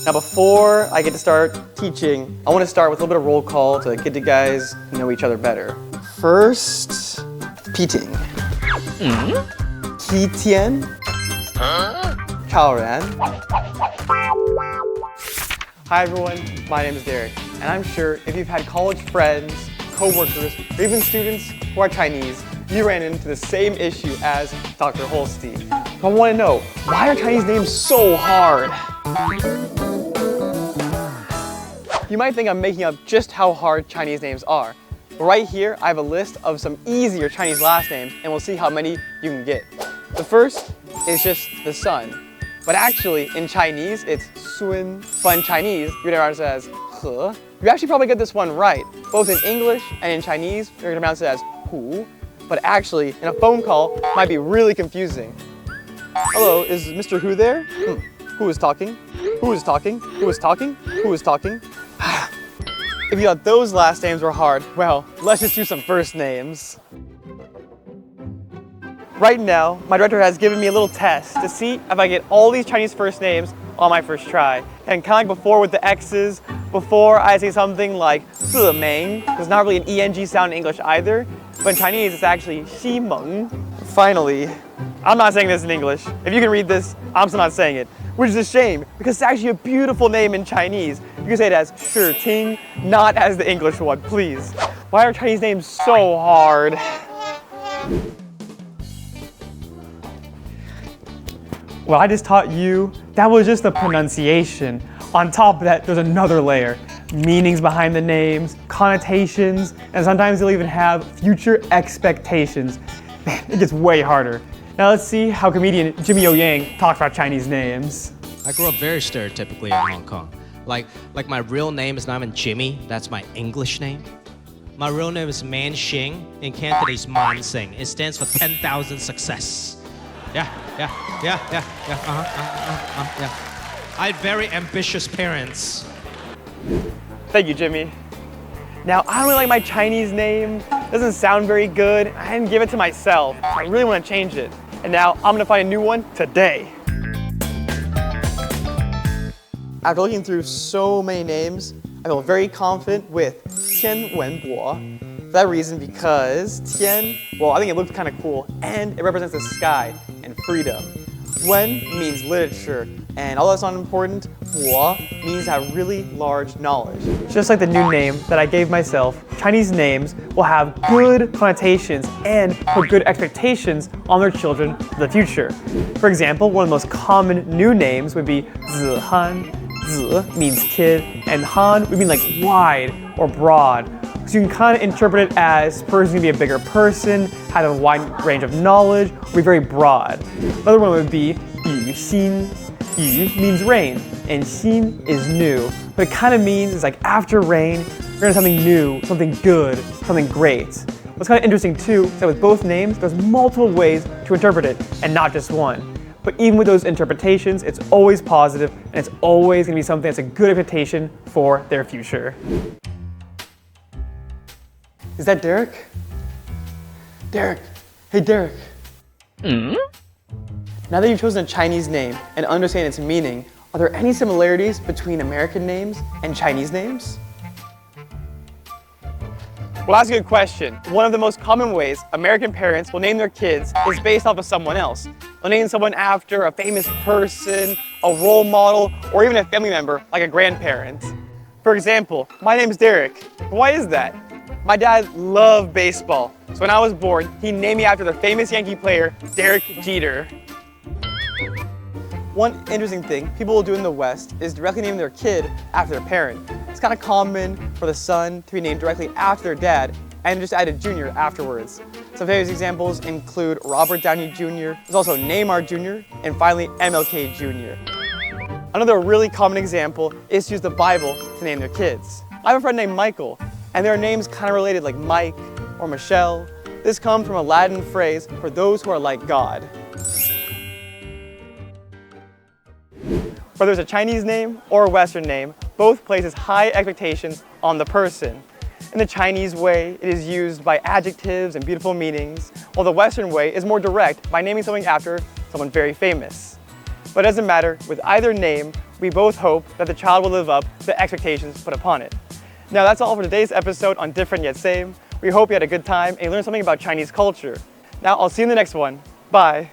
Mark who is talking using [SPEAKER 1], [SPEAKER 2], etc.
[SPEAKER 1] Now before I get to start teaching, I want to start with a little bit of roll call to get you guys to know each other better. First, Peting. Qi Tian. Chao Ran. Hi everyone, my name is Derek, and I'm sure if you've had college friends, coworkers, or even students who are Chinese, you ran into the same issue as Dr. Holstein. I want to know, why are Chinese names so hard? You might think I'm making up just how hard Chinese names are. But right here, I have a list of some easier Chinese last names, and we'll see how many you can get. The first is just the sun. But actually, in Chinese, it's Sun. But in Chinese, you would pronounce it as He. You actually probably get this one right. Both in English and in Chinese, you're gonna pronounce it as Hu. But actually, in a phone call, it might be really confusing. Hello, is Mr. Hu there? Who is talking? Who is talking? Who is talking? Who is talking? If you thought those last names were hard, well, let's just do some first names. Right now, my director has given me a little test to see if I get all these Chinese first names on my first try. And kind of like before with the X's, before I say something like Zimeng, there's not really an ENG sound in English either, but in Chinese it's actually Ximeng. Finally, I'm not saying this in English. If you can read this, I'm still not saying it, which is a shame because it's actually a beautiful name in Chinese. You can say it as Shi Ting, not as the English one, please. Why are Chinese names so hard? Well, I just taught you, that was just the pronunciation. On top of that, there's another layer. Meanings behind the names, connotations, and sometimes they'll even have future expectations. Man, it gets way harder. Now let's see how comedian Jimmy O Yang talks about Chinese names.
[SPEAKER 2] I grew up very stereotypically in Hong Kong. Like my real name is not even Jimmy, that's my English name. My real name is Man Xing, in Cantonese Man Sing. It stands for 10,000 success. Yeah. I had very ambitious parents.
[SPEAKER 1] Thank you, Jimmy. Now, I don't really like my Chinese name. It doesn't sound very good. I didn't give it to myself. I really want to change it. And now I'm gonna find a new one today. After looking through so many names, I feel very confident with Tian Wenbo. For that reason, because Tian, well, I think it looks kind of cool, and it represents the sky and freedom. Wen means literature, and although that's not important, Bo means to have really large knowledge. Just like the new name that I gave myself, Chinese names will have good connotations and put good expectations on their children for the future. For example, one of the most common new names would be Zihan. Zi means kid, and Han would mean like wide or broad. So you can kind of interpret it as person can be a bigger person, have a wide range of knowledge, or be very broad. Another one would be Yu Xin. Yu means rain, and Xin is new. What it kind of means is like after rain, you're gonna something new, something good, something great. What's kind of interesting too is that with both names, there's multiple ways to interpret it, and not just one. But even with those interpretations, it's always positive, and it's always gonna be something that's a good expectation for their future. Is that Derek? Derek, hey Derek. Now that you've chosen a Chinese name and understand its meaning, are there any similarities between American names and Chinese names? Well, that's a good question. One of the most common ways American parents will name their kids is based off of someone else. They'll name someone after a famous person, a role model, or even a family member like a grandparent. For example, my name is Derek. Why is that? My dad loved baseball, so when I was born, he named me after the famous Yankee player, Derek Jeter. One interesting thing people will do in the West is directly name their kid after their parent. It's kind of common for the son to be named directly after their dad and just add a junior afterwards. Some famous examples include Robert Downey Jr., there's also Neymar Jr., and finally MLK Jr. Another really common example is to use the Bible to name their kids. I have a friend named Michael, and their names kind of related like Mike or Michelle. This comes from a Latin phrase for those who are like God. Whether it's a Chinese name or a Western name, both places high expectations on the person. In the Chinese way, it is used by adjectives and beautiful meanings, while the Western way is more direct by naming something after someone very famous. But it doesn't matter, with either name, we both hope that the child will live up to the expectations put upon it. Now that's all for today's episode on Different Yet Same. We hope you had a good time and learned something about Chinese culture. Now I'll see you in the next one. Bye.